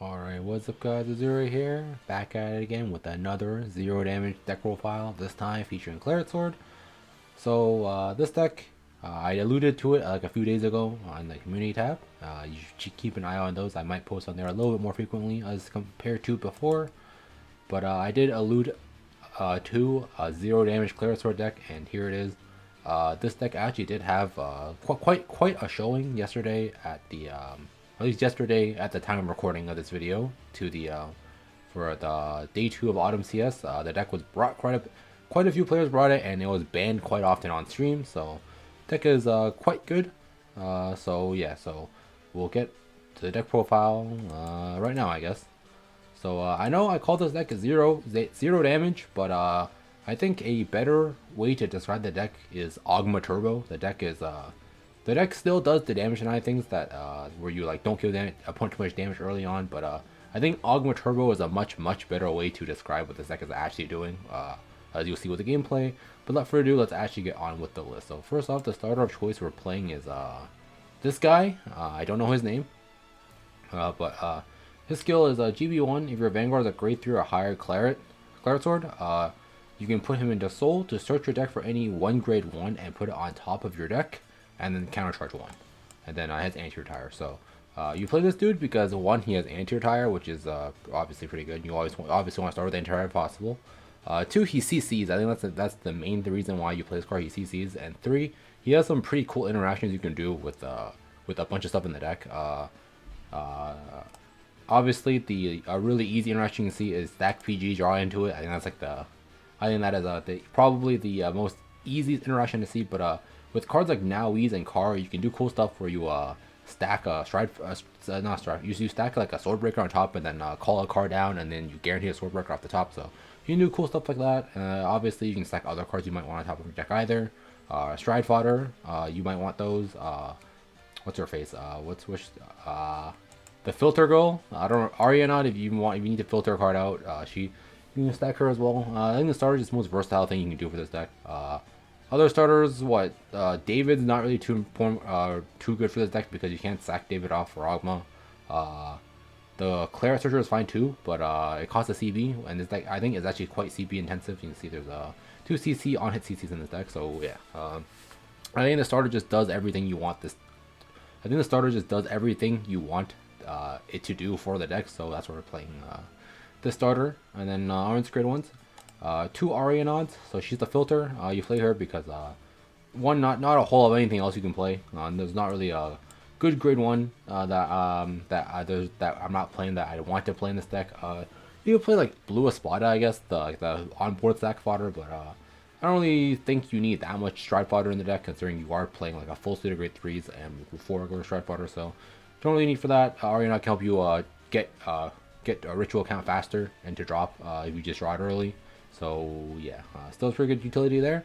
Alright, what's up guys, Azura here, back at it again with another 0 damage deck profile, this time featuring Claret Sword. So this deck, I alluded to it like a few days ago on the community tab. You should keep an eye on those. I might post on there a little bit more frequently as compared to before. But I did allude to a 0 damage Claret Sword deck, and here it is. This deck actually did have quite a showing yesterday at the at least yesterday at the time of recording of this video to the for the day 2 of Autumn CS. The deck was brought quite a few players brought it, and it was banned quite often on stream. So deck is quite good. So yeah, so we'll get to the deck profile right now, I guess. So I know I called this deck zero damage, but I think a better way to describe the deck is Ogma Turbo. The deck still does the damage and things that where you like don't kill opponent too much damage early on, but I think Ogma Turbo is a much better way to describe what this deck is actually doing, as you'll see with the gameplay. But without further ado, let's actually get on with the list. So first off, the starter of choice we're playing is this guy. I don't know his name, but his skill is GB1. If your Vanguard is a grade 3 or higher Claret Sword, you can put him into Soul to search your deck for any one grade 1 and put it on top of your deck, and then countercharge 1. And then has anti-retire. So you play this dude because 1, he has anti-retire, which is obviously pretty good. You obviously want to start with anti-retire if possible. 2, he CCs. I think that's the main reason why you play this card. He CCs. And 3, he has some pretty cool interactions you can do with a bunch of stuff in the deck. Obviously, the really easy interaction you can see is stack PG, draw into it. I think that's like I think that is probably the most easiest interaction to see. But with cards like Naoise and Car, you can do cool stuff where you stack a not stride. You stack like a Swordbreaker on top, and then call a card down, and then you guarantee a Swordbreaker off the top. So you can do cool stuff like that. Obviously, you can stack other cards you might want on top of your deck either. Stride Fodder, you might want those. What's her face? The filter girl. I don't know, Ariana. If you need to filter a card out, you can stack her as well. I think the starter is the most versatile thing you can do for this deck. Other starters, David's not really too good for this deck because you can't sack David off for Ogma. The Claret Searcher is fine too, but it costs a CB, and this deck I think is actually quite CB intensive. You can see there's 2 CC on hit CCs in this deck, so yeah. I think the starter just does everything you want it to do for the deck, so that's why we're playing the starter. And then orange grade ones, 2 Arianods. So she's the filter. You play her because one, not a whole of anything else you can play. There's not really a good grade 1 that I'm not playing that I want to play in this deck. You can play like Blue Espada, I guess, the onboard stack fodder, but I don't really think you need that much stride fodder in the deck, considering you are playing like a full suit of grade 3s and 4 regular stride fodder. So don't really need for that. Ariana can help you get a ritual count faster and to drop if you just draw it early. So yeah, still pretty good utility there.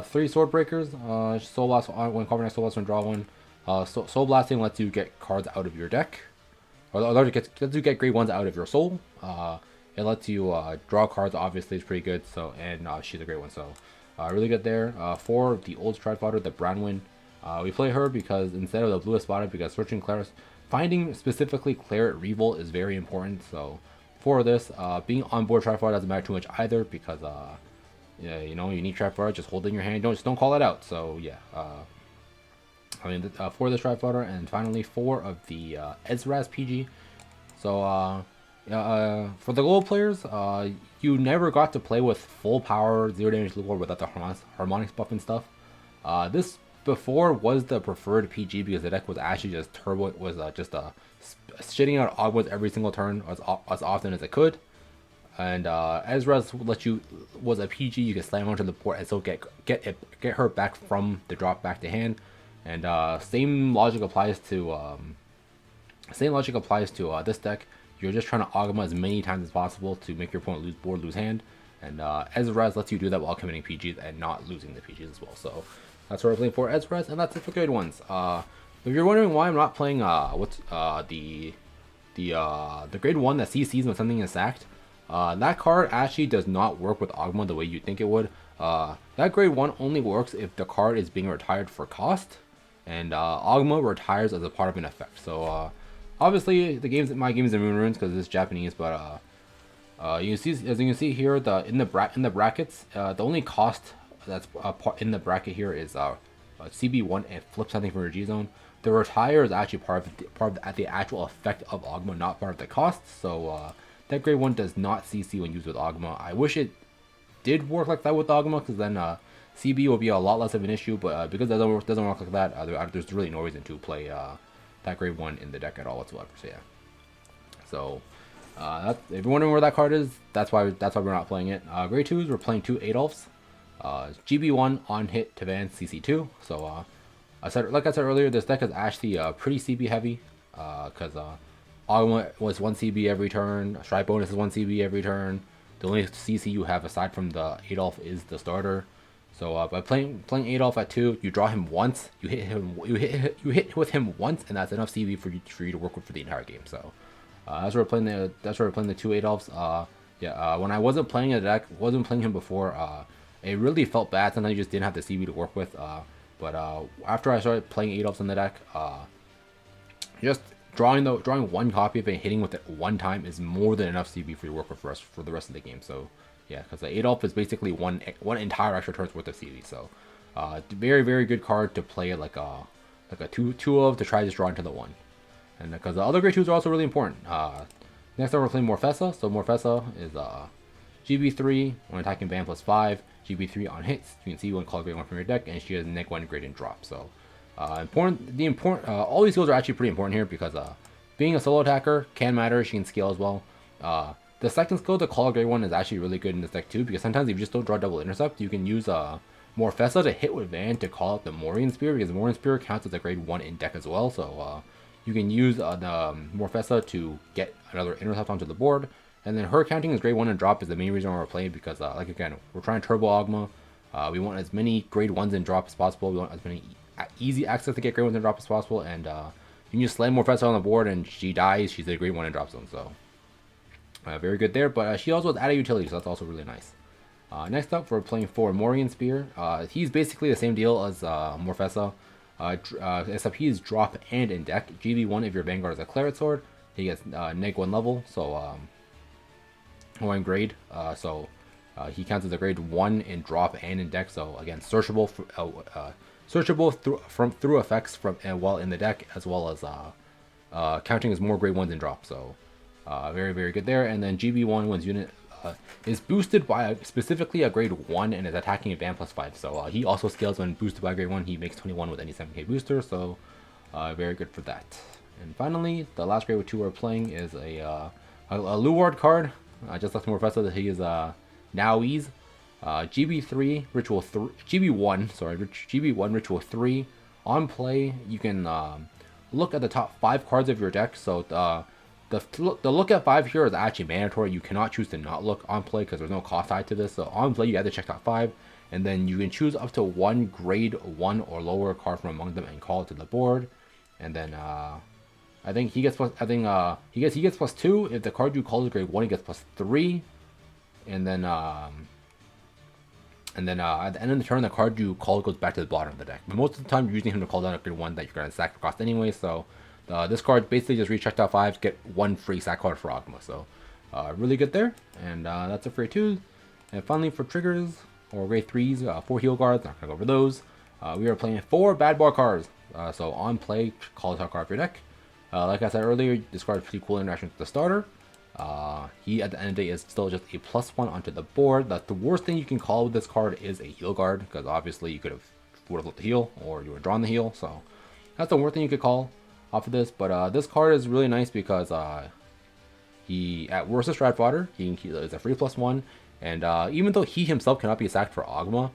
3 sword breakers. Soul Blast when carbonite Soul Blast when draw 1. Soul Blasting lets you get cards out of your deck, or lets you get grade 1s out of your soul. It lets you draw cards. Obviously, it's pretty good. So and she's a great one. So really good there. 4, the old stride fodder, the Branwyn. We play her because instead of the blue Espada, because searching Claret, finding specifically Claret Revolt is very important. So for this, being on board Stride Fodder doesn't matter too much either, because yeah, you need Stride Fodder, just hold it in your hand, don't call it out. So yeah, I mean for the Stride Fodder, and finally 4 of the Ezraz PG. So for the global players, you never got to play with full power 0 damage Lord without the harmonics buff and stuff. This before was the preferred PG because the deck was actually just turbo. It was just shitting out Ogmas every single turn as often as it could. And Ezra's was a PG you could slam onto the board and still get her back from the drop back to hand. And same logic applies to this deck. You're just trying to Ogma as many times as possible to make your opponent lose hand. And Ezra's lets you do that while committing PGs and not losing the PGs as well. So that's what we're playing for Ezra's, and that's it for grade 1s. If you're wondering why I'm not playing the grade 1 that CCs when something is sacked, that card actually does not work with Ogma the way you think it would. That grade 1 only works if the card is being retired for cost, and Ogma retires as a part of an effect. So Obviously, my game's in Moon Runes because it's Japanese, but you see, as you can see here, in the brackets, the only cost that's in the bracket here is CB1 and flip something from your G zone. The retire is actually part of the actual effect of Ogma, not part of the cost. So that grade 1 does not CC when used with Ogma. I wish it did work like that with Ogma, because then CB will be a lot less of an issue. But because it doesn't work like that, there's really no reason to play that grade 1 in the deck at all whatsoever. So yeah. So if you're wondering where that card is, that's why we're not playing it. Grade 2s, we're playing 2 Adolfs. GB1 on hit to Van CC2. So like I said earlier, this deck is actually pretty CB heavy, because Ogma was 1 CB every turn, Strike Bonus is 1 CB every turn. The only CC you have aside from the Adolf is the starter. So by playing Adolf at 2, you draw him once, you hit with him once, and that's enough CB for you to work with for the entire game. So that's where we're playing the 2 Adolfs. When I wasn't playing a deck, wasn't playing him before, it really felt bad. Sometimes you just didn't have the CB to work with. But after I started playing Adolfs in the deck, just drawing one copy of it and hitting with it one time is more than enough CB for you to work with for the rest of the game. So yeah, because the Adolf is basically one entire extra turn's worth of CB. So very, very good card to play like a 2 of to try to just draw into the 1. And because the other grade 2s are also really important. Next up we're playing Morfessa. So Morfessa is GB3 when attacking Van +5, GB3 on hits. You can see one call grade 1 from your deck, and she has -1 grade and drop. So all these skills are actually pretty important here, because being a solo attacker can matter. She can scale as well. The second skill, the call grade 1, is actually really good in this deck too, because sometimes if you just don't draw double intercept, you can use Morfessa to hit with Van to call out the Morian Spear, because Morian Spear counts as a grade 1 in deck as well. So you can use the Morfessa to get another intercept onto the board. And then her counting as grade 1 and drop is the main reason why we're playing, because like again, we're trying to turbo Ogma. We want as many grade 1s and drop as possible. We want as many easy access to get grade 1s and drop as possible. And you can just slam Morfessa on the board and she dies. She's a grade 1 and drop zone. So very good there. But she also has added utility, so that's also really nice. Next up, we're playing for Morian Spear. He's basically the same deal as Morfessa, except he's drop and in deck. GB1 if your Vanguard is a Claret sword, he gets -1 level. So 1 grade, he counts as a grade 1 in drop and in deck. So again, searchable through effects while in the deck, as well as counting as more grade 1s in drop. So very, very good there. And then GB1 when's unit is boosted by specifically a grade 1 and is attacking at Van +5. So he also scales when boosted by grade 1. He makes 21 with any 7k booster. So very good for that. And finally, the last grade 2 we're playing is a Luard card. Just like Morfessa, that he is now ease. GB3 Ritual 3, GB1 Ritual 3. On play, you can look at the top 5 cards of your deck. So the look at 5 here is actually mandatory. You cannot choose to not look on play, because there's no cost tied to this. So on play, you have to check top 5, and then you can choose up to 1 grade 1 or lower card from among them and call it to the board. And then I think he gets he gets +2 if the card you call is grade 1. He gets +3, and then at the end of the turn, the card you call goes back to the bottom of the deck. But most of the time, you're using him to call down a grade 1 that you're gonna sack for cost anyway. So this card basically just recheck top 5, get 1 free sack card for Ogma. So really good there. And that's it for grade 2s. And finally for triggers or grade 3s, 4 heal guards. Not gonna go over those. We are playing 4 bad bar cards. So on play, call a top card for your deck. Like I said earlier, this card is pretty cool interaction with the starter. He at the end of the day is still just a +1 onto the board. The worst thing you can call with this card is a heal guard, because obviously you would have looked the heal, or you would have drawn the heal. So that's the worst thing you could call off of this. But this card is really nice because he at worst is Fodder. He is a free +1, and even though he himself cannot be sacked for Ogma,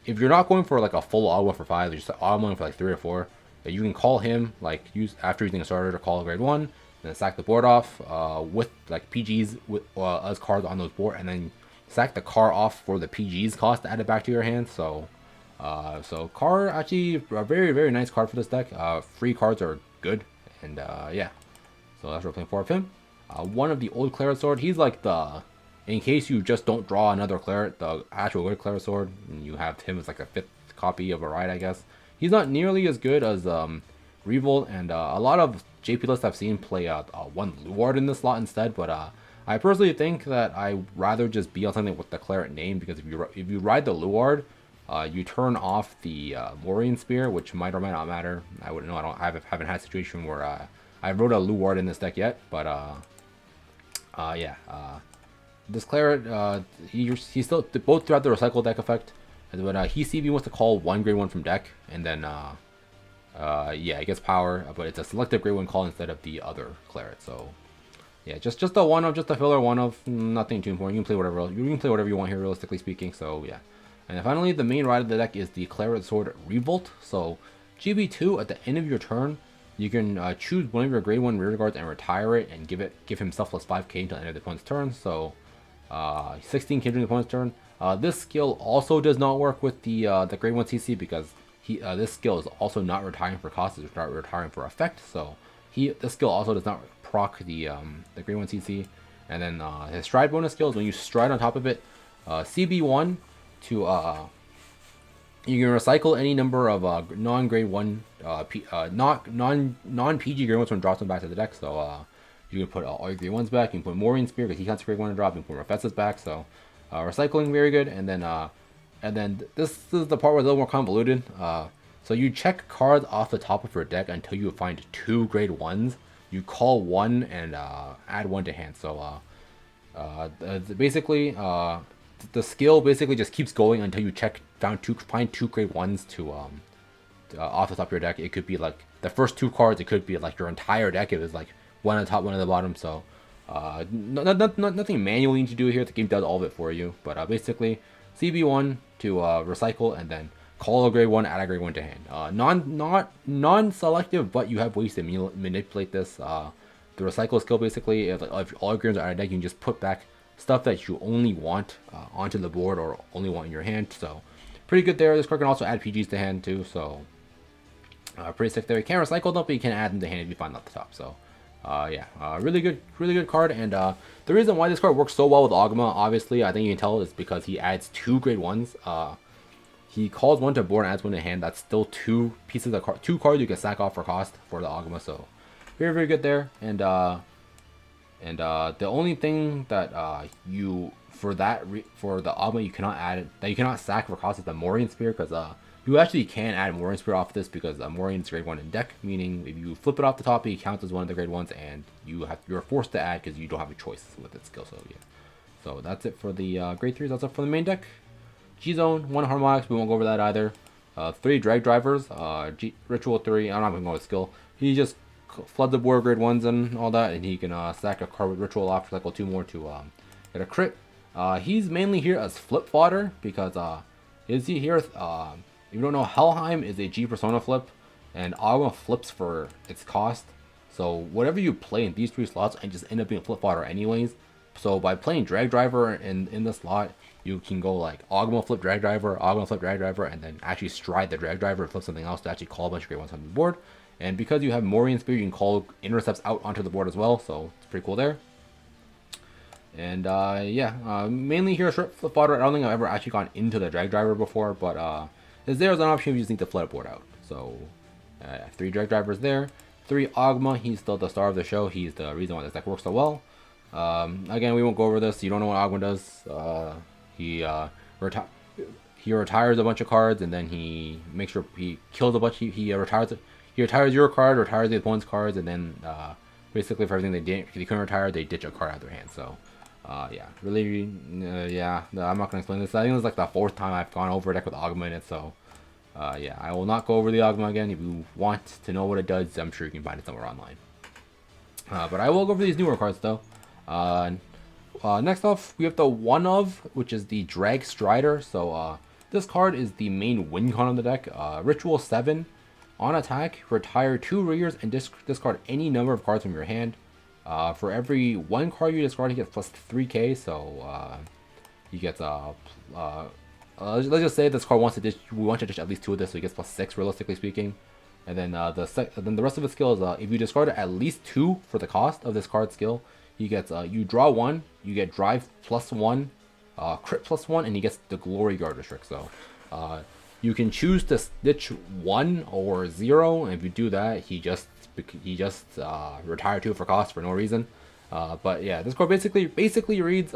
if you're not going for like a full Ogma for 5, just Ogma for like 3 or 4. You can call him after using a starter to call a grade 1, and then sack the board off with like PGs with as cards on those board, and then sack the car off for the PGs cost to add it back to your hand. So car actually a very, very nice card for this deck. Free cards are good, and yeah. So that's what we're playing 4 of him. One of the old Claret sword. He's like in case you just don't draw another Claret, the actual good Claret sword, and you have him as like a 5th copy of a ride, I guess. He's not nearly as good as Revolt, and a lot of JP lists I've seen play one Luard in this slot instead, but I personally think that I rather just be on something with the Claret name, because if you ride the Luard, you turn off the Morian Spear, which might or might not matter. I wouldn't know. I haven't had a situation where I wrote a Luard in this deck yet, but yeah. This Claret, he still both throughout the recycle deck effect, but he CV wants to call one grade 1 from deck, and then yeah, it gets power, but it's a selective grade 1 call instead of the other Claret. So yeah, just a one of, just a filler one of, nothing too important. You can play whatever you want here, realistically speaking. So yeah. And then finally, the main ride of the deck is the Claret Sword Revolt. So GB2, at the end of your turn, you can choose one of your grade 1 rear guards and retire it, and give himself plus 5k until the end of the opponent's turn. So 16k during the opponent's turn. This skill also does not work with the grade 1 CC, because this skill is also not retiring for cost, it's not retiring for effect. So this skill also does not proc the grade 1 CC. And then his stride bonus skill is when you stride on top of it, CB1 to you can recycle any number of non-grade 1 non-PG grade 1s when drops them back to the deck. So you can put all your grade 1s back. You can put Morian Spear because he counts grade 1 to drop. You can put Rafetza's back. So recycling, very good. And then this is the part where it's a little more convoluted. So you check cards off the top of your deck until you find 2 grade 1s. You call 1 and add 1 to hand. So basically, the skill basically just keeps going until you find two grade 1s to off the top of your deck. It could be like the first 2 cards. It could be like your entire deck. It was like one on the top, one on the bottom. So nothing manually you need to do here. The game does all of it for you. But basically, CB1 to recycle, and then call a grade 1, add a grade 1 to hand. Non-selective, but you have ways to manipulate this. The recycle skill, basically, if all your grades are out of deck, you can just put back stuff that you only want onto the board or only want in your hand. So pretty good there. This card can also add PGs to hand too. So pretty sick there. You can't recycle them, but you can add them to hand if you find them at the top. So yeah, really good card. And the reason why this card works so well with Ogma, obviously, I think you can tell, is because he adds 2 grade 1s. He calls 1 to board and adds 1 to hand. That's still 2 pieces of 2 cards you can sack off for cost for the Ogma. So very good there. And the only thing that for the Ogma you cannot add, that you cannot sack for cost, is the Morian Spear, because you actually can add Morian Spear off this, because Morian is grade 1 in deck, meaning if you flip it off the top, he counts as one of the grade 1s, and you're forced to add because you don't have a choice with its skill. So yeah, so that's it for the grade 3s. That's it for the main deck. G-Zone, 1 Harmonics, we won't go over that either. 3 Drag Drivers, Ritual 3, I'm not going to go with skill. He just flood the board grade 1s and all that, and he can sack a card with Ritual off, cycle 2 more to get a crit. He's mainly here as flip fodder, because is he here? If you don't know, Helheim is a G Persona flip, and Ogma flips for its cost. So whatever you play in these 3 slots, and just end up being flip fodder anyways. So by playing Drag Driver in the slot, you can go like Ogma flip Drag Driver, Ogma flip Drag Driver, and then actually stride the Drag Driver and flip something else to actually call a bunch of grade 1s on the board. And because you have Morian Spear, you can call intercepts out onto the board as well, so it's pretty cool there. And yeah, mainly here flip fodder. I don't think I've ever actually gone into the Drag Driver before, but is there as an option if you just need to flood a board out. So 3 Drag Drivers there. 3 Ogma, he's still the star of the show. He's the reason why this deck works so well. Again, we won't go over this. You don't know what Ogma does. He retires a bunch of cards, and then he makes sure he kills a bunch. He retires your card, retires the opponent's cards, and then basically for everything they couldn't retire, they ditch a card out of their hand. So yeah, really, yeah, I'm not gonna explain this. I think this is like the 4th time I've gone over a deck with Ogma in it. So yeah, I will not go over the Ogma again. If you want to know what it does, I'm sure you can find it somewhere online. But I will go over these newer cards though. Next off, we have the one of, which is the Drag Strider. So this card is the main win con on the deck. Ritual 7. On attack, retire 2 rears and discard any number of cards from your hand. For every 1 card you discard, he gets plus 3k. So he gets let's just say this card wants to ditch. We want to ditch at least 2 of this, so he gets plus 6, realistically speaking. And then then the rest of his skill is if you discard at least 2 for the cost of this card's skill, he gets you draw 1, you get drive +1, crit +1, and he gets the Glory Guard restrict. So you can choose to ditch 1 or 0, and if you do that, he just retired 2 for cost for no reason. But yeah, this card basically reads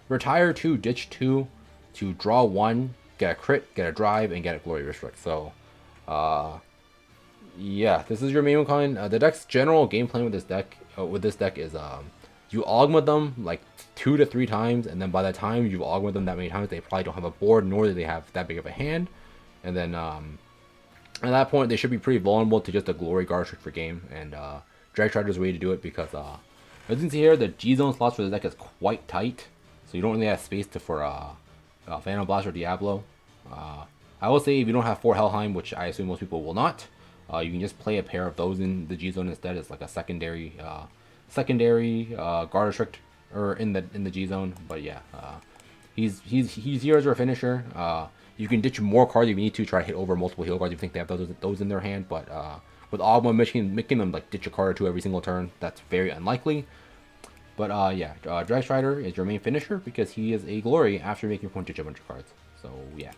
retire 2, ditch 2 to draw 1, get a crit, get a drive, and get a glory restrict. So yeah, this is your main coin. The deck's general game plan with this deck is you augment them like 2 to 3 times, and then by the time you augment them that many times, they probably don't have a board, nor do they have that big of a hand. And then at that point, they should be pretty vulnerable to just a glory guard trick for game. And Drag Strider's way to do it, because as you can see here, the G zone slots for the deck is quite tight, so you don't really have space for Phantom Blast or Diablo. I will say if you don't have 4 Helheim, which I assume most people will not, you can just play a pair of those in the G zone instead as like a secondary guard restrict or in the G zone. But yeah, he's here as your finisher. You can ditch more cards if you need to try to hit over multiple heal cards if you think they have those in their hand. But with Ogma making them like ditch a card or 2 every single turn, that's very unlikely. But yeah, Drag Strider is your main finisher because he is a glory after making your opponent ditch a bunch of cards. So yeah,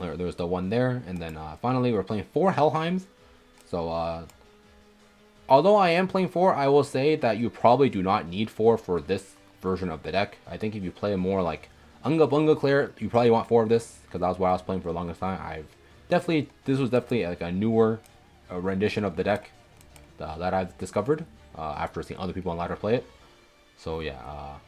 there's the one there, and then finally we're playing 4 Helheims. So although I am playing 4, I will say that you probably do not need 4 for this version of the deck. I think if you play more like Unga Bunga Claret, you probably want 4 of this, because that was what I was playing for the longest time. This was definitely like a newer rendition of the deck that I've discovered after seeing other people on ladder play it. So yeah,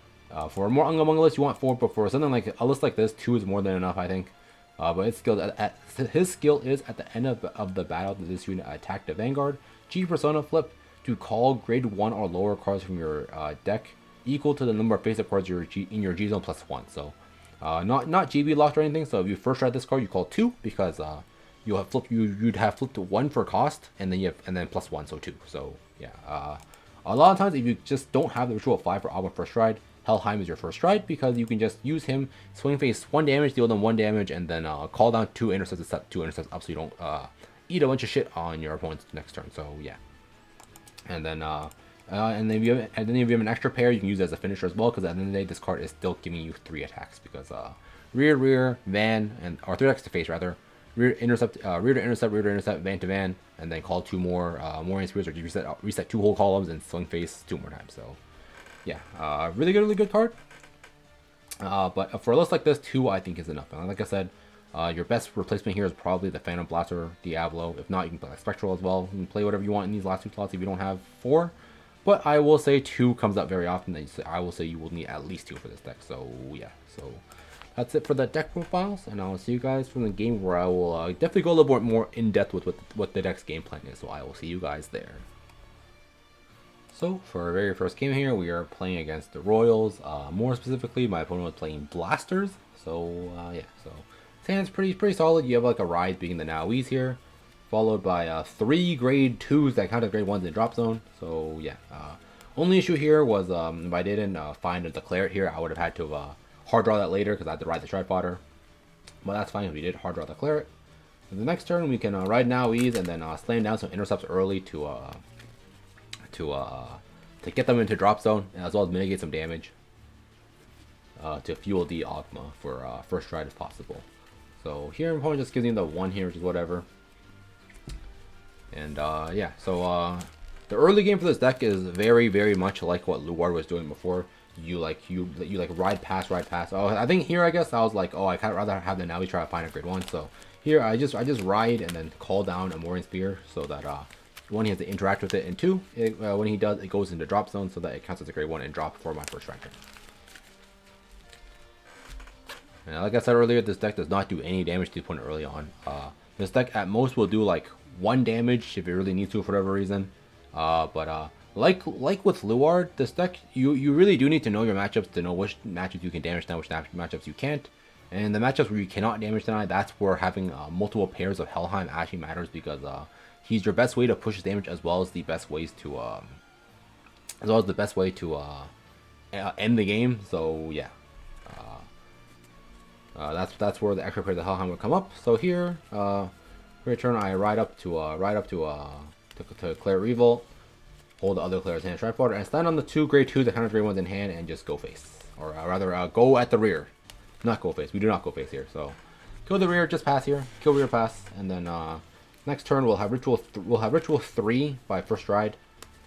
for a more Unga Bunga list, you want 4, but for something like a list like this, 2 is more than enough, I think. But his skill is at the end of the battle that this unit attack the Vanguard, G Persona flip to call grade 1 or lower cards from your deck equal to the number of face-up cards in your G zone plus 1. So not GB locked or anything. So if you first try this card, you call 2 because you'd have flipped 1 for cost, and then plus 1, so 2. So yeah, a lot of times if you just don't have the ritual 5 for Ogma first stride, Helheim is your first stride, because you can just use him, swing face 1 damage, deal them 1 damage, and then call down 2 intercepts to set 2 intercepts up so you don't eat a bunch of shit on your opponent's next turn. So yeah, and then if you have an extra pair, you can use it as a finisher as well, because at the end of the day, this card is still giving you 3 attacks, because rear, van, or 3 attacks to face rather. Rear to intercept, van to van, and then call 2 more Warring Spears, or you reset 2 whole columns and swing face 2 more times. So yeah, really good card. But for a list like this, 2 I think is enough. And like I said, your best replacement here is probably the Phantom Blaster Diablo. If not, you can play like Spectral as well. You can play whatever you want in these last 2 slots if you don't have 4. But I will say 2 comes up very often. I will say you will need at least 2 for this deck. So yeah, so that's it for the deck profiles, and I'll see you guys from the game, where I will definitely go a little bit more in depth with what the deck's game plan is. So I will see you guys there. So for our very first game here, we are playing against the Royals. More specifically, my opponent was playing Blasters. So yeah, so his hand's pretty solid. You have like a Rise being the Naois here, followed by 3 grade 2s that count as grade 1s in drop zone. So yeah, only issue here was if I didn't find the Claret here, I would have had to hard draw that later, because I had to ride the Stride Fodder. But that's fine if we did hard draw the Claret. The next turn we can ride Naois and then slam down some intercepts early to get them into drop zone, as well as mitigate some damage to fuel the Ogma for first stride if possible. So here my opponent just gives me the 1 here, which is whatever. And yeah, so the early game for this deck is very much like what Luard was doing before. You ride past. Oh, I think here I guess I was like, oh, I kind of rather have the Naois try to find a grade 1. So here I just ride and then call down a Warring Spear, so that 1, he has to interact with it, and 2, when he does, it goes into drop zone, so that it counts as a grade 1 and drop for my first strike turn. And like I said earlier, this deck does not do any damage to the opponent early on. This deck at most will do like 1 damage if it really needs to for whatever reason. Like with Luard, this deck, you really do need to know your matchups to know which matchups you can damage deny, which matchups you can't. And the matchups where you cannot damage deny, that's where having multiple pairs of Helheim actually matters, because he's your best way to push his damage, as well as the best ways to end the game. So yeah, that's where the extra pairs of Helheim would come up. So here, for turn, I ride up to Claret Revolt, hold the other Claret's hand, Fodder, and stand on the 2 grade 2s that count as grade 1s in hand, and just go face, or rather go at the rear, not go face. We do not go face here. So kill the rear, just pass here, kill rear, pass, and then Next turn we'll have ritual 3 by first stride,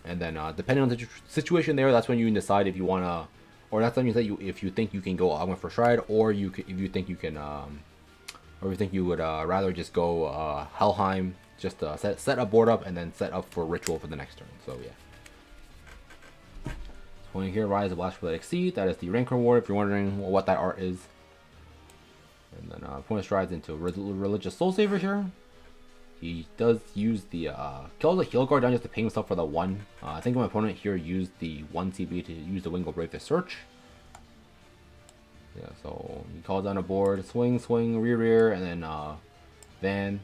and then depending on the situation there, that's when you can decide if you wanna, or that's when you say if you think you can go augment first stride, or if you think you can or if you think you would rather just go Helheim, just set a board up and then set up for ritual for the next turn. So yeah. When you hear Rise of Blast for Exceed, that is the rank reward if you're wondering what that art is. And then opponent strides into Religious Soul Saver here. He does use the kills a heal guard down just to pay himself for the 1. I think my opponent here used the 1 CB to use the Wingle Brave to search. Yeah, so he calls down a board, swing, rear, and then van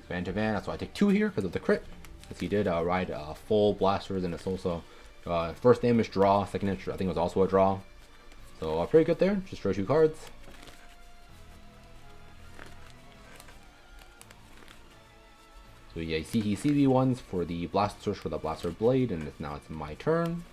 to van. That's why I take 2 here because of the crit. Because he did ride full blasters, and it's also first damage draw, second damage I think it was also a draw. So pretty good there. Just draw 2 cards. So yeah, you see he CB1s for the Blast Search for the Blaster Blade, and now it's my turn.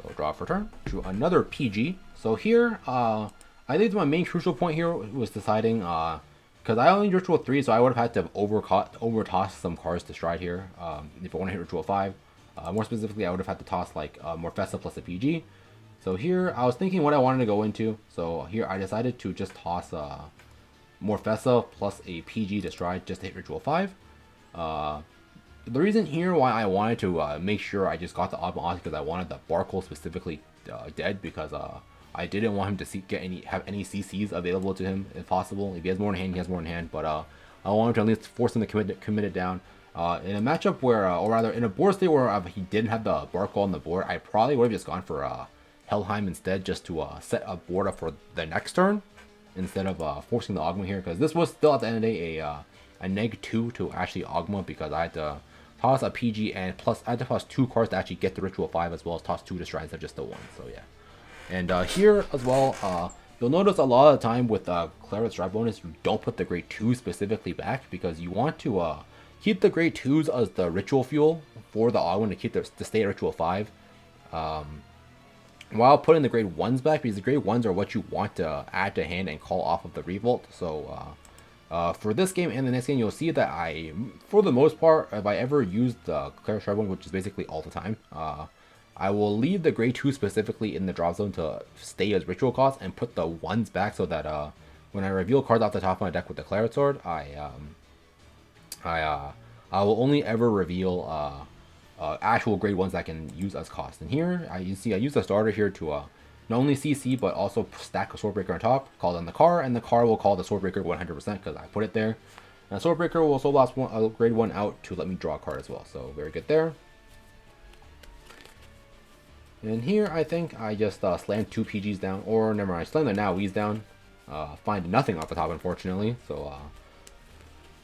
So draw for turn. Drew another PG. So here, I think my main crucial point here was deciding, because I only ritual 3, so I would have had to over-toss some cards to stride here if I want to hit ritual 5. More specifically, I would have had to toss like Morfessa plus a PG. So here, I was thinking what I wanted to go into. So here, I decided to just toss Morfessa plus a PG to stride just to hit ritual 5. The reason here why I wanted to make sure I just got the Ogma because I wanted the Barkle specifically dead, because I didn't want him to have any CCs available to him if possible. If he has more in hand, he has more in hand. But I wanted to at least force him to commit it down. In a matchup where, or rather in a board state where he didn't have the Barkle on the board, I probably would have just gone for Helheim instead, just to set a board up for the next turn instead of forcing the Ogma here, because this was still at the end of the day a -2 to actually Ogma, because I had to toss a PG and plus I had to toss 2 cards to actually get the ritual 5 as well as toss 2 to stride instead of just the 1. So yeah. And here as well, you'll notice a lot of the time with Claret stride bonus, you don't put the grade 2 specifically back, because you want to keep the grade 2s as the ritual fuel for the Ogma to stay at ritual 5. While putting the grade 1s back, because the grade 1s are what you want to add to hand and call off of the Revolt. So for this game and the next game, you'll see that I, for the most part, if I ever use the Claret stride bonus, which is basically all the time, I will leave the grade 2 specifically in the drop zone to stay as ritual cost and put the 1s back, so that when I reveal cards off the top of my deck with the Claret sword, I will only ever reveal actual grade 1s that I can use as cost. And here, you see I use the starter here to not only CC, but also stack a Swordbreaker on top, call down the car, and the car will call the Swordbreaker 100% because I put it there. And the Swordbreaker will Soul Blast grade 1 out to let me draw a card as well, so very good there. And here, I think I just slammed 2 PGs down, or never mind, I slammed the Now We's down. Find nothing off the top, unfortunately, so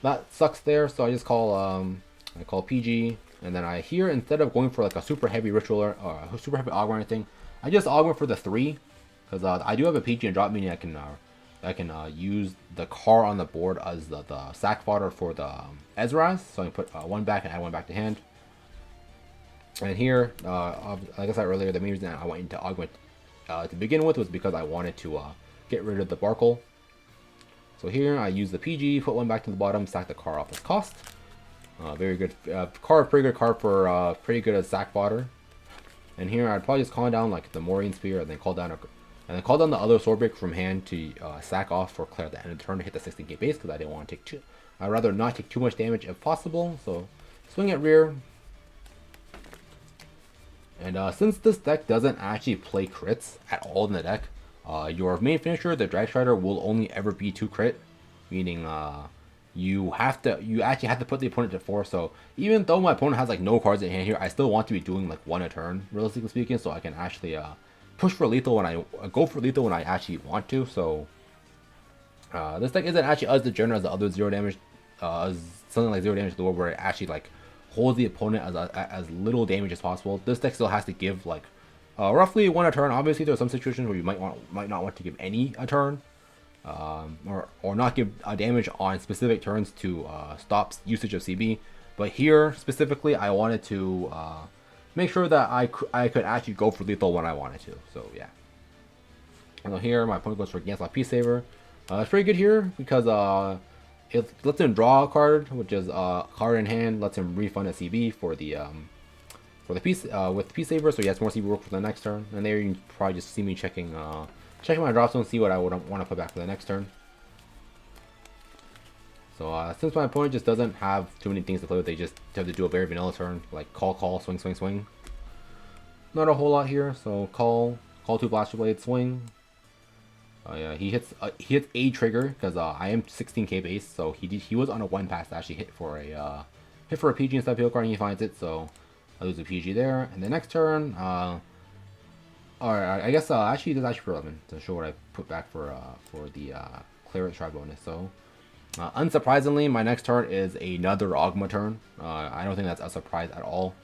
that sucks there. So I just call PG, and then I here, instead of going for like a super heavy ritual or a super heavy Ogma or anything, I just Ogma for the 3, because I do have a PG and drop, meaning I can use the car on the board as the sack fodder for the Ezra's, so I can put 1 back and add 1 back to hand. And here, like I said earlier, the main reason I went into Ogma to begin with was because I wanted to get rid of the Barkle. So here I use the PG, put 1 back to the bottom, sack the car off as cost. Very good card, pretty good card for pretty good as sack fodder. And here I'd probably just call down like the Moraine Spear, and then call down the other Swordbreaker from hand to sack off for Claret at the end of the turn to hit the 16k base, because I didn't want to take too. I'd rather not take too much damage if possible. So swing at rear. And since this deck doesn't actually play crits at all in the deck, your main finisher, the Drag Strider, will only ever be 2 crit, meaning you actually have to put the opponent to 4. So even though my opponent has like no cards in hand here, I still want to be doing like 1 a turn, realistically speaking, so I can actually push for lethal when I go for lethal when I actually want to. So this deck isn't actually as degenerate as the other 0 damage, as something like 0 damage lore, where it actually like holds the opponent as little damage as possible. This deck still has to give like roughly 1 a turn. Obviously, there are some situations where you might not want to give any a turn, or not give damage on specific turns to stop usage of CB. But here specifically, I wanted to make sure that I could actually go for lethal when I wanted to. So yeah. And here my opponent goes for Ganslot Peace Saver. It's pretty good here because it lets him draw a card, which is card in hand, lets him refund a CB for the piece with Peace Saver, so he has more CB work for the next turn. And there you can probably just see me checking my drop zone, see what I would want to put back for the next turn. So since my opponent just doesn't have too many things to play with, they just have to do a very vanilla turn, like call, swing, swing, swing. Not a whole lot here, so call 2 Blaster Blade, swing. Yeah, he hits a trigger because I am 16k base, so he was on a 1 pass to actually hit for a PG instead of heal card, and he finds it, so I lose a PG there. And the next turn, alright, I guess actually this is actually relevant to show what I put back for the Claret try bonus. So unsurprisingly, my next turn is another Ogma turn. I don't think that's a surprise at all.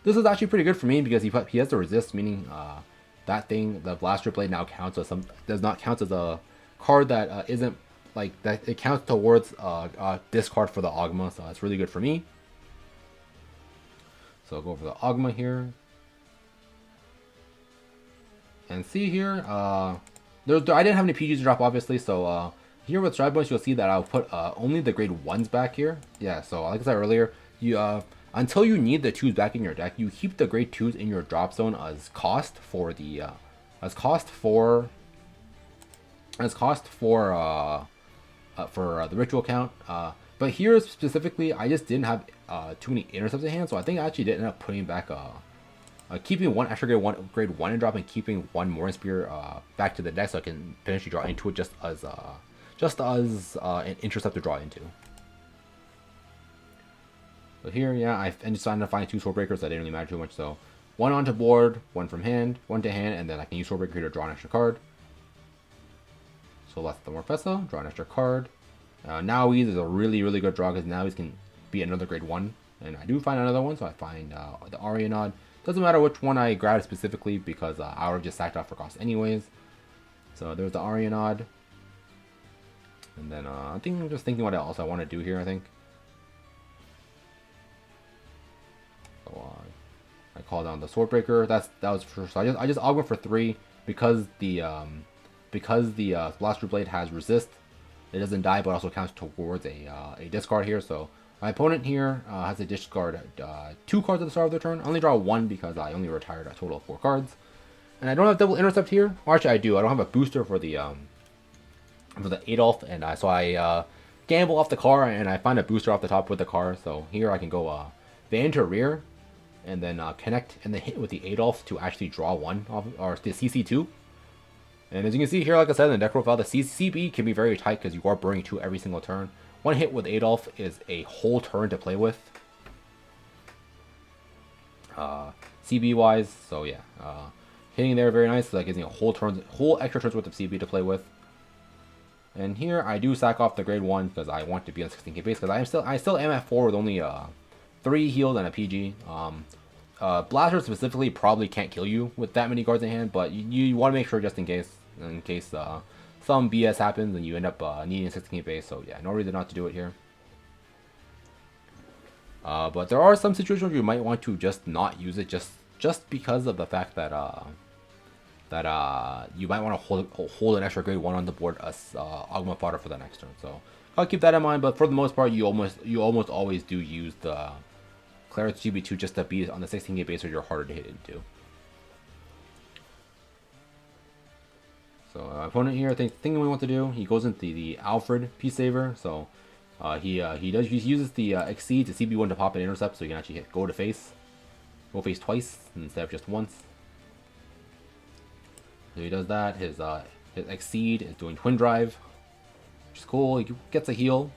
This is actually pretty good for me because he has to resist, meaning that thing, the Blaster Blade, now counts as does not count as a card that isn't like that. It counts towards discard for the Ogma, so that's really good for me. So I'll go over the Ogma here, and see here. I didn't have any PGs to drop, obviously, so here with Stride Bonus, you'll see that I'll put only the grade 1s back here. Yeah, so like I said earlier, you until you need the 2s back in your deck, you keep the grade 2s in your drop zone as cost for the ritual count. But here specifically, I just didn't have too many intercepts in hand, so I think I actually did end up putting back keeping one extra grade 1 and dropping, keeping one more Spear back to the deck, so I can potentially draw into it just as an intercept to draw into. So here, yeah, I decided to find 2 Sword Breakers that didn't really matter too much. So 1 onto board, 1 from hand, 1 to hand, and then I can use Sword Breaker to draw an extra card. So that's the Morfessa, draw an extra card. Now is a really good draw because now can be another grade 1, and I do find another one. So I find the Arianod. Doesn't matter which one I grabbed specifically because I would have just sacked off for cost anyways. So there's the Arianod. And then I think I'm just thinking what else I want to do here. I think. So I call down the Swordbreaker. That was for, so I just augment for 3 because the Blaster Blade has resist. It doesn't die, but also counts towards a discard here. So my opponent here has to discard 2 cards at the start of their turn. I only draw 1 because I only retired a total of 4 cards. And I don't have double intercept here. Or actually, I do. I don't have a booster for the Adolf, and so I gamble off the car, and I find a booster off the top with the car. So here I can go van to rear, and then connect and then hit with the Adolf to actually draw 1 off, or the CC2. And as you can see here, like I said in the deck profile, the CB can be very tight because you are burning 2 every single turn. 1 hit with Adolf is a whole turn to play with. CB wise, so yeah, hitting there very nice. So that gives me a whole extra turns worth of CB to play with. And here I do sack off the grade 1 because I want to be on 16k base because I still am at 4 with only 3 healed and a PG. Blaster specifically probably can't kill you with that many cards in hand, but you want to make sure just in case some BS happens and you end up needing a 16k base. So yeah, no reason not to do it here. But there are some situations where you might want to just not use it just because of the fact that you might want to hold an extra grade 1 on the board as Ogma Fodder for the next turn. So I'll keep that in mind. But for the most part, you almost always do use the Claret's GB2 just to be on the 16k base or you're harder to hit into. So opponent here, thinking we want to do, he goes into the Alfred Peace Saver. So he uses the Exceed to CB1 to pop an intercept, so you can actually go face twice instead of just once. So he does that. His Exceed is doing Twin Drive, which is cool. He gets a heal,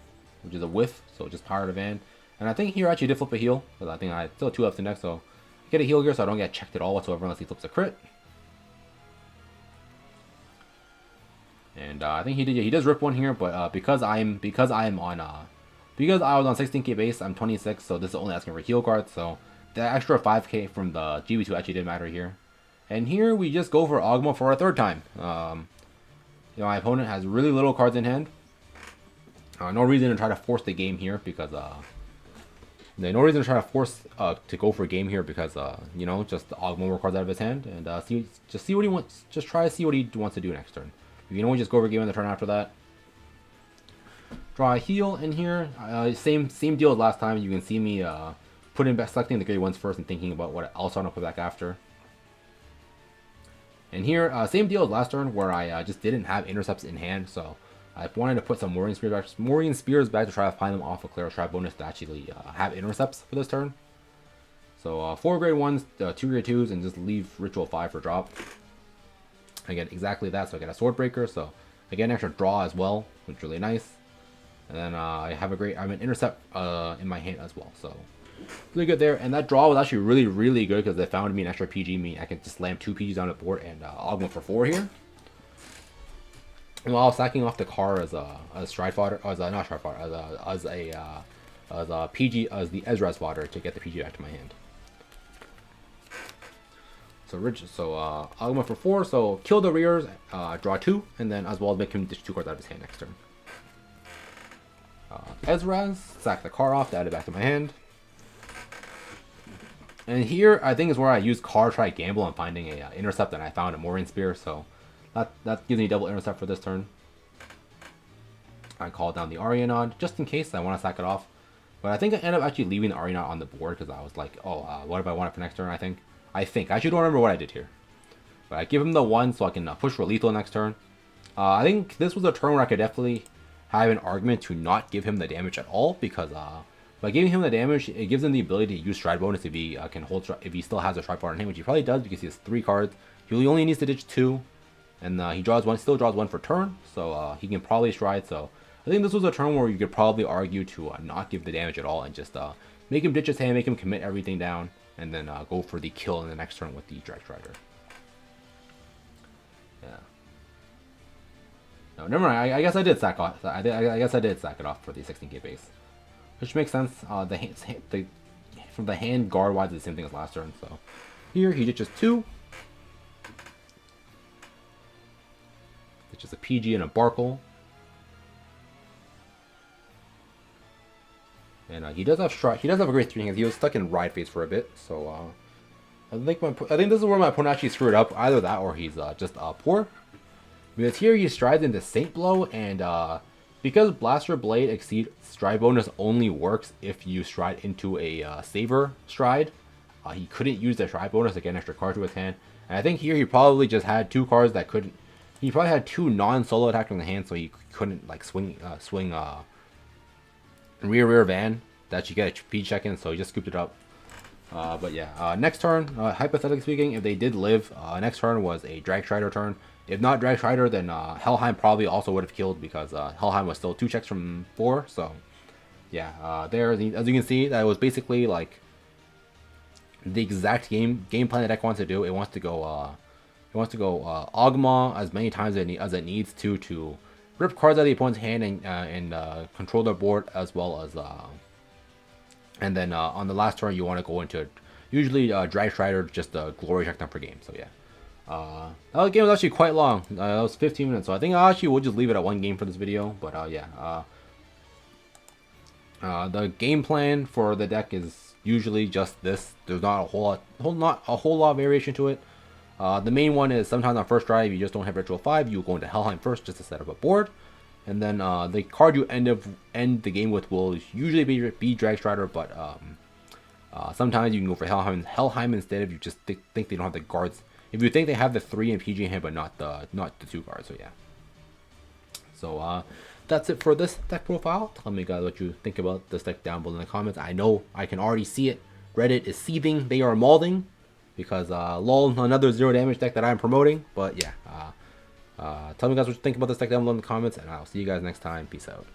which is a whiff, so just power to van. And I think here I actually did flip a heal, because I think I still have 2 left in next, so I get a heal here so I don't get checked at all whatsoever unless he flips a crit. And I think he does rip 1 here, but because I was on 16k base, I'm 26, so this is only asking for heal cards, so the extra 5k from the GB2 actually did matter here. And here we just go for Ogma for a 3rd time. My opponent has really little cards in hand. No reason to try to force the game here because no reason to try to force to go for a game here because just Ogma more cards out of his hand and see what he wants. Just try to see what he wants to do next turn. You can always just go over a game on the turn after that. Draw a heal in here. Same deal as last time. You can see me selecting the grade ones first and thinking about what else I want to put back after. And here, same deal as last turn where I just didn't have intercepts in hand, so I wanted to put some Warring Spears back to try to find them off of Claret's Tribe bonus to actually have intercepts for this turn. So 4 grade 1s, 2 grade 2s, and just leave Ritual 5 for drop. I get exactly that, so I get a Swordbreaker, so I get an extra draw as well, which is really nice. And then I have an intercept in my hand as well, so really good there. And that draw was actually really good because they found me an extra PG, meaning I can just slam 2 PGs on the board and augment for 4 here. And while sacking off the car as Stride Fodder, as not Stride Fodder, as a PG, as the Ezra's Fodder to get the PG back to my hand. So augment for 4, so kill the rears, draw 2, and then as well make him ditch 2 cards out of his hand next turn. Ezra's, sack the car off to add it back to my hand. And here, I think is where I use car, try gamble on finding a intercept, and I found a Warring Spear, so that gives me double intercept for this turn. I call down the Arianod, just in case I want to sack it off. But I think I ended up actually leaving the Arianod on the board, because I was like, oh, what if I want it for next turn, I think. I actually don't remember what I did here. But I give him the 1 so I can push for lethal next turn. I think this was a turn where I could definitely have an argument to not give him the damage at all, because by giving him the damage, it gives him the ability to use Stride bonus if he can hold, if he still has a Stride Fodder in hand, which he probably does because he has 3 cards. He only needs to ditch 2, and he still draws 1 for turn, so he can probably Stride. So I think this was a turn where you could probably argue to not give the damage at all and just make him ditch his hand, make him commit everything down, and then go for the kill in the next turn with the Drag Strider. Yeah. No, never mind. I guess I did sack off. I guess I did sack it off for the 16k base, which makes sense. From the hand guard wise, the same thing as last turn. So here he ditches 2. It's just a PG and a Barkle. And he does have Stride. He does have a great 3 hands. He was stuck in Ride phase for a bit, so I think this is where my opponent actually screwed up. Either that, or he's just poor. Because here he strides into Saint Blow, and because Blaster Blade Exceed Stride bonus only works if you stride into a Saver Stride, he couldn't use the Stride bonus to get an extra card to his hand. And I think here he probably just had 2 cards that couldn't. He probably had 2 non-solo attacks in the hand, so he couldn't like swing rear van that you get a PG check in, so he just scooped it up. But yeah, next turn, hypothetically speaking, if they did live, next turn was a Drag Strider turn. If not Drag Strider, then Helheim probably also would have killed, because Helheim was still 2 checks from 4. So yeah, there, as you can see, that was basically like the exact game plan the deck wants to do. It wants to go Ogma as many times as it needs to rip cards out of the opponent's hand and control their board, as well as and then on the last turn you want to go into usually Drag Strider, just a glory check down per game. So yeah, that game was actually quite long. That was 15 minutes, so I think I actually will just leave it at 1 game for this video. But yeah, the game plan for the deck is usually just this. There's not a whole lot of variation to it. The main one is sometimes on first drive, you just don't have Ritual 5, you go into Helheim first just to set up a board. And then the card you end the game with will usually be Drag Strider, but sometimes you can go for Helheim instead if you just think they don't have the guards. If you think they have the 3 and PG in hand, but not the 2 cards. So yeah. So that's it for this deck profile. Tell me guys what you think about this deck down below in the comments. I know I can already see it. Reddit is seething. They are mauling. Because lol, another 0 damage deck that I'm promoting. But yeah, tell me guys what you think about this deck down below in the comments, and I'll see you guys next time. Peace out.